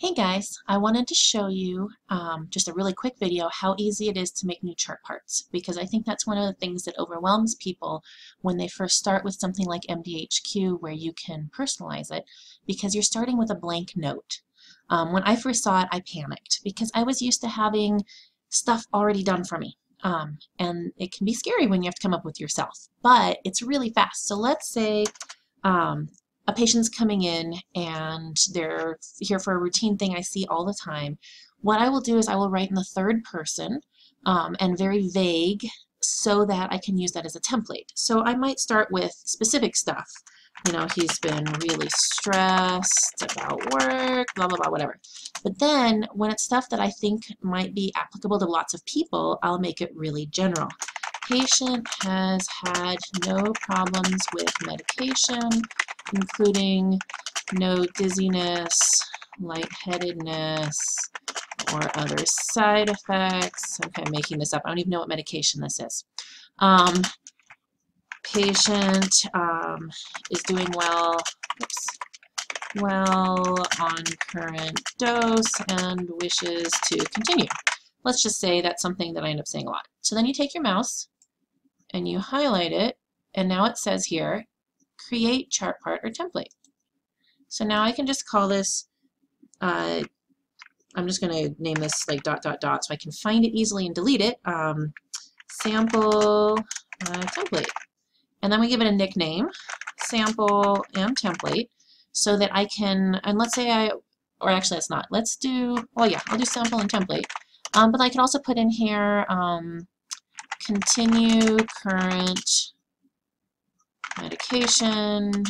Hey guys, I wanted to show you just a really quick video how easy it is to make new chart parts, because I think that's one of the things that overwhelms people when they first start with something like MDHQ where you can personalize it, because you're starting with a blank note. When I first saw it, I panicked because I was used to having stuff already done for me. And it can be scary when you have to come up with yourself, but it's really fast. So let's say a patient's coming in and they're here for a routine thing I see all the time. What I will do is I will write in the third person and very vague so that I can use that as a template. So I might start with specific stuff. You know, he's been really stressed about work, blah, blah, blah, whatever. But then when it's stuff that I think might be applicable to lots of people, I'll make it really general. Patient has had no problems with medication, including no dizziness, lightheadedness, or other side effects. I'm kind of making this up. I don't even know what medication this is. Patient is doing well, well on current dose and wishes to continue. Let's just say that's something that I end up saying a lot. So then you take your mouse and you highlight it, and now it says here, create chart part or template. So now I can just call this, I'm just going to name this like ... so I can find it easily and delete it, sample template. And then we give it a nickname, sample and template, so that I can, and let's say or actually it's not, let's do, well yeah, I'll do sample and template, but I can also put in here, continue current medication,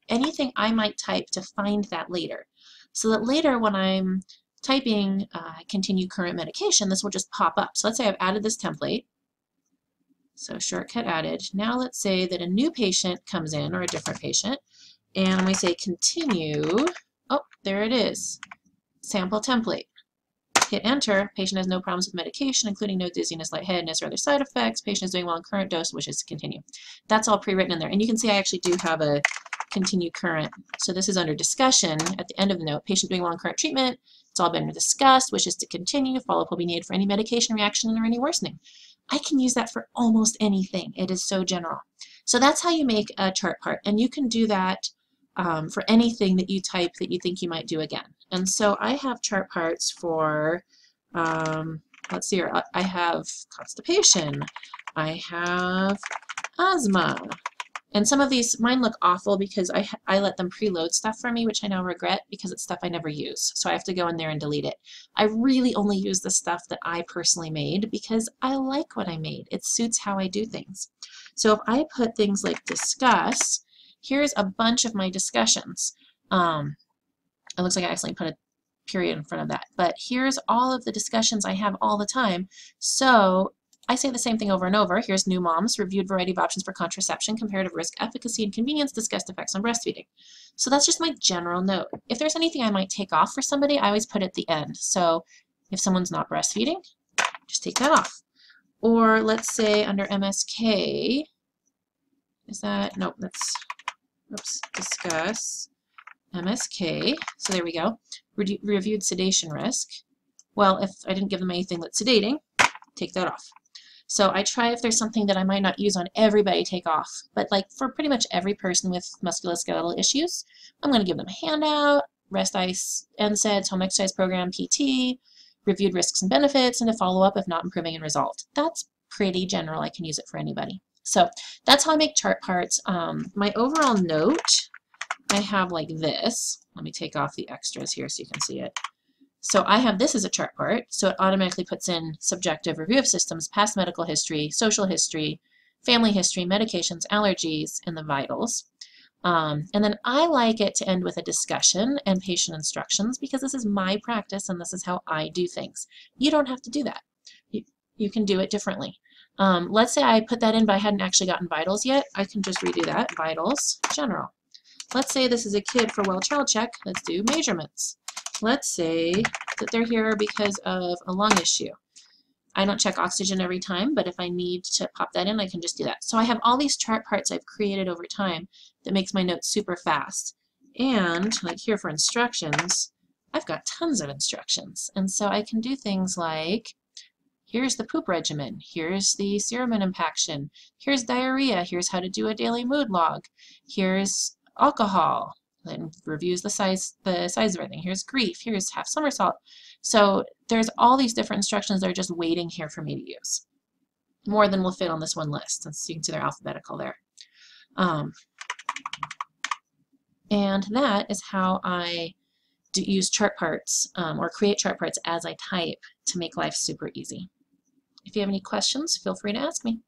anything I might type to find that later. So that later when I'm typing continue current medication, this will just pop up. So let's say I've added this template. So shortcut added. Now let's say that a new patient comes in, or a different patient, and we say continue. Oh, there it is. Sample template. Hit enter. Patient has no problems with medication, including no dizziness, lightheadedness, or other side effects. Patient is doing well on current dose, wishes to continue. That's all pre-written in there. And you can see I actually do have a continue current. So this is under discussion at the end of the note. Patient doing well on current treatment. It's all been discussed. Wishes to continue. Follow-up will be needed for any medication reaction or any worsening. I can use that for almost anything. It is so general. So that's how you make a chart part. And you can do that for anything that you type that you think you might do again. And so I have chart parts for, let's see here, I have constipation, I have asthma, and some of these, mine look awful because I let them preload stuff for me, which I now regret because it's stuff I never use. So I have to go in there and delete it. I really only use the stuff that I personally made because I like what I made. It suits how I do things. So if I put things like discuss, here's a bunch of my discussions. It looks like I accidentally put a period in front of that. But here's all of the discussions I have all the time. So I say the same thing over and over. Here's new moms, reviewed variety of options for contraception, comparative risk, efficacy, and convenience, discussed effects on breastfeeding. So that's just my general note. If there's anything I might take off for somebody, I always put it at the end. So if someone's not breastfeeding, just take that off. Or let's say under MSK, is that, nope, that's, oops, discuss MSK. So there we go. Reviewed sedation risk. Well, if I didn't give them anything that's sedating, take that off. So I try, if there's something that I might not use on everybody, take off. But like for pretty much every person with musculoskeletal issues, I'm going to give them a handout, rest ice, NSAIDs, home exercise program, PT, reviewed risks and benefits, and a follow-up if not improving and resolved. That's pretty general. I can use it for anybody. So that's how I make chart parts. My overall note, I have like this. Let me take off the extras here so you can see it. So I have this as a chart part, so it automatically puts in subjective review of systems, past medical history, social history, family history, medications, allergies, and the vitals. And then I like it to end with a discussion and patient instructions because this is my practice and this is how I do things. You don't have to do that. You can do it differently. Let's say I put that in but I hadn't actually gotten vitals yet. I can just redo that. Vitals, general. Let's say this is a kid for well child check. Let's do measurements. Let's say that they're here because of a lung issue. I don't check oxygen every time, but if I need to pop that in, I can just do that. So I have all these chart parts I've created over time that makes my notes super fast. And like here for instructions, I've got tons of instructions. And so I can do things like, here's the poop regimen, here's the serum and impaction, here's diarrhea, here's how to do a daily mood log, here's alcohol, then reviews the size of everything, here's grief, here's half somersault. So there's all these different instructions that are just waiting here for me to use. More than will fit on this one list, since you can see they're alphabetical there. And that is how I use chart parts or create chart parts as I type to make life super easy. If you have any questions, feel free to ask me.